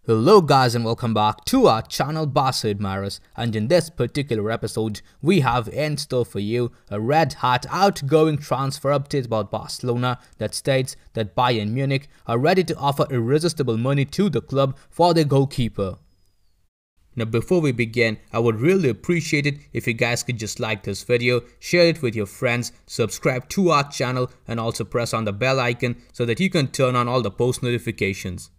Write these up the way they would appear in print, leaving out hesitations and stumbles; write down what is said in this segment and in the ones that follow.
Hello guys and welcome back to our channel Barcaadmirers, and in this particular episode we have in store for you a red hot outgoing transfer update about Barcelona that states that Bayern Munich are ready to offer irresistible money to the club for their goalkeeper. Now before we begin, I would really appreciate it if you guys could just like this video, share it with your friends, subscribe to our channel and also press on the bell icon so that you can turn on all the post notifications.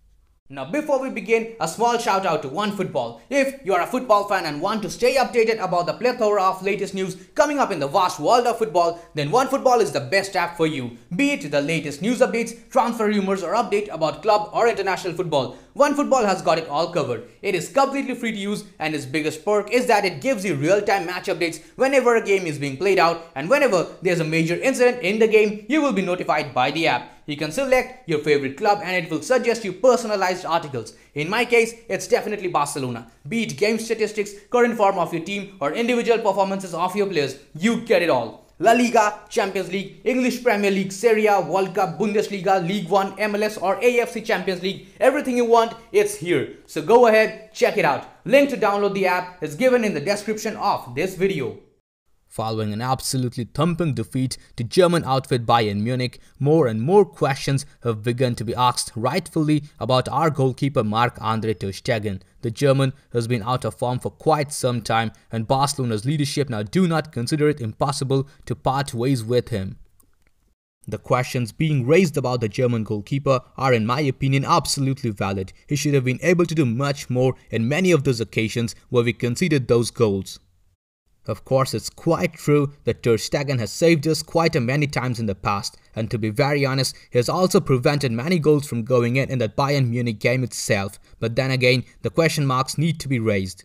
Now before we begin, a small shout out to OneFootball. If you are a football fan and want to stay updated about the plethora of latest news coming up in the vast world of football, then OneFootball is the best app for you. Be it the latest news updates, transfer rumors or update about club or international football, OneFootball has got it all covered. It is completely free to use and its biggest perk is that it gives you real-time match updates whenever a game is being played out, and whenever there's a major incident in the game, you will be notified by the app. You can select your favorite club and it will suggest you personalized articles. In my case, it's definitely Barcelona. Be it game statistics, current form of your team or individual performances of your players, you get it all. La Liga, Champions League, English Premier League, Serie A, World Cup, Bundesliga, League 1, MLS or AFC Champions League, everything you want, it's here. So go ahead, check it out. Link to download the app is given in the description of this video. Following an absolutely thumping defeat to German outfit Bayern Munich, more and more questions have begun to be asked rightfully about our goalkeeper Marc TER STEGEN. The German has been out of form for quite some time and Barcelona's leadership now do not consider it impossible to part ways with him. The questions being raised about the German goalkeeper are in my opinion absolutely valid. He should have been able to do much more in many of those occasions where we conceded those goals. Of course, it's quite true that TER STEGEN has saved us quite many times in the past, and to be very honest, he has also prevented many goals from going in that Bayern Munich game itself, but then again, the question marks need to be raised.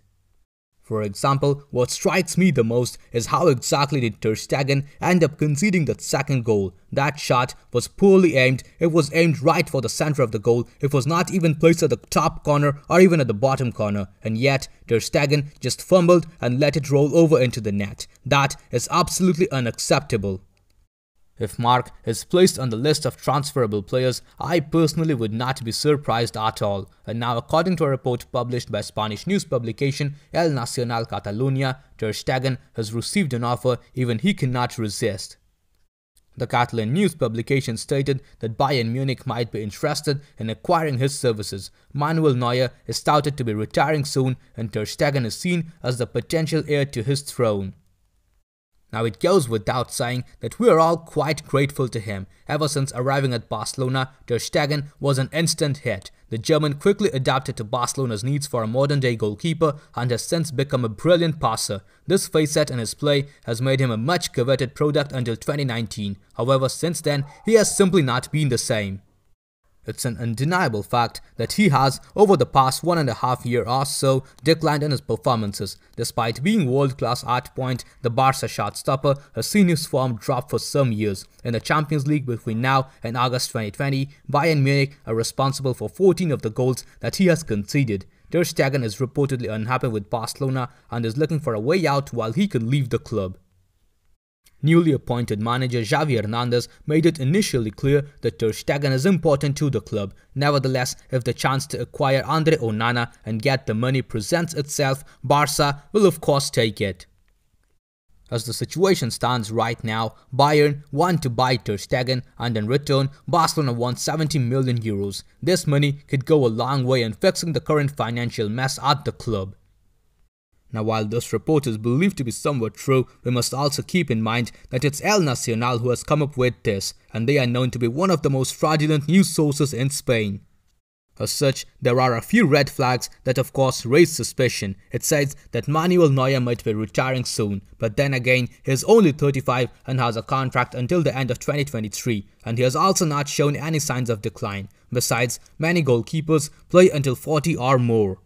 For example, what strikes me the most is how exactly did TER STEGEN end up conceding that second goal. That shot was poorly aimed, it was aimed right for the center of the goal, it was not even placed at the top corner or even at the bottom corner, and yet TER STEGEN just fumbled and let it roll over into the net. That is absolutely unacceptable. If Marc is placed on the list of transferable players, I personally would not be surprised at all. And now according to a report published by Spanish news publication El Nacional Catalunya, TER STEGEN has received an offer even he cannot resist. The Catalan news publication stated that Bayern Munich might be interested in acquiring his services. Manuel Neuer is touted to be retiring soon and TER STEGEN is seen as the potential heir to his throne. Now it goes without saying that we are all quite grateful to him. Ever since arriving at Barcelona, TER STEGEN was an instant hit. The German quickly adapted to Barcelona's needs for a modern-day goalkeeper and has since become a brilliant passer. This facet in his play has made him a much coveted product until 2019. However, since then, he has simply not been the same. It's an undeniable fact that he has, over the past 1.5 years or so, declined in his performances. Despite being world-class at point, the Barca shot stopper has seen his form drop for some years. In the Champions League between now and August 2020, Bayern Munich are responsible for 14 of the goals that he has conceded. TER STEGEN is reportedly unhappy with Barcelona and is looking for a way out while he can leave the club. Newly appointed manager Xavi Hernandez made it initially clear that TER STEGEN is important to the club. Nevertheless, if the chance to acquire Andre Onana and get the money presents itself, Barca will of course take it. As the situation stands right now, Bayern want to buy TER STEGEN and in return, Barcelona wants 70 million euros. This money could go a long way in fixing the current financial mess at the club. Now while this report is believed to be somewhat true, we must also keep in mind that it's El Nacional who has come up with this, and they are known to be one of the most fraudulent news sources in Spain. As such, there are a few red flags that of course raise suspicion. It says that Manuel Neuer might be retiring soon, but then again, he is only 35 and has a contract until the end of 2023, and he has also not shown any signs of decline. Besides, many goalkeepers play until 40 or more.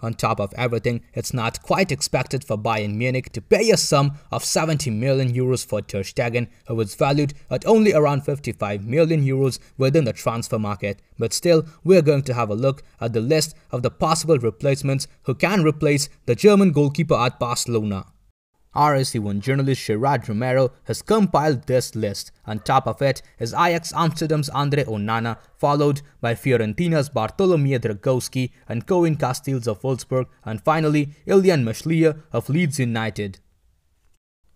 On top of everything, it's not quite expected for Bayern Munich to pay a sum of 70 million euros for TER STEGEN, who is valued at only around 55 million euros within the transfer market. But still, we're going to have a look at the list of the possible replacements who can replace the German goalkeeper at Barcelona. RSC1 journalist Gerard Romero has compiled this list. On top of it is Ajax Amsterdam's Andre Onana, followed by Fiorentina's Bartolomei Dragowski and Koen Casteels of Wolfsburg, and finally Ilian Mashlia of Leeds United.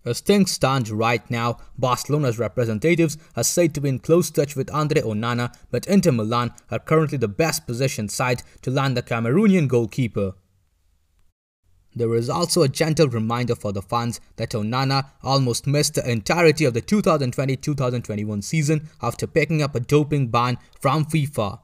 As things stand right now, Barcelona's representatives are said to be in close touch with Andre Onana, but Inter Milan are currently the best positioned side to land the Cameroonian goalkeeper. There is also a gentle reminder for the fans that Onana almost missed the entirety of the 2020-2021 season after picking up a doping ban from FIFA.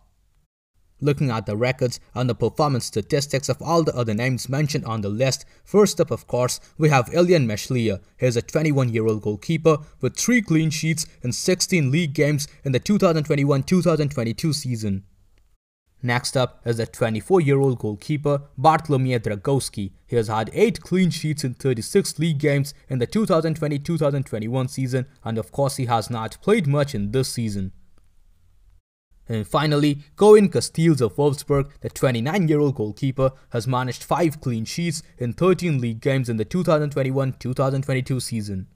Looking at the records and the performance statistics of all the other names mentioned on the list, first up of course we have Ilian Mashlia. He is a 21-year-old goalkeeper with 3 clean sheets in 16 league games in the 2021-2022 season. Next up is the 24-year-old goalkeeper Bartolomei Dragowski. He has had 8 clean sheets in 36 league games in the 2020-2021 season, and of course he has not played much in this season. And finally, Koen Casteels of Wolfsburg, the 29-year-old goalkeeper, has managed 5 clean sheets in 13 league games in the 2021-2022 season.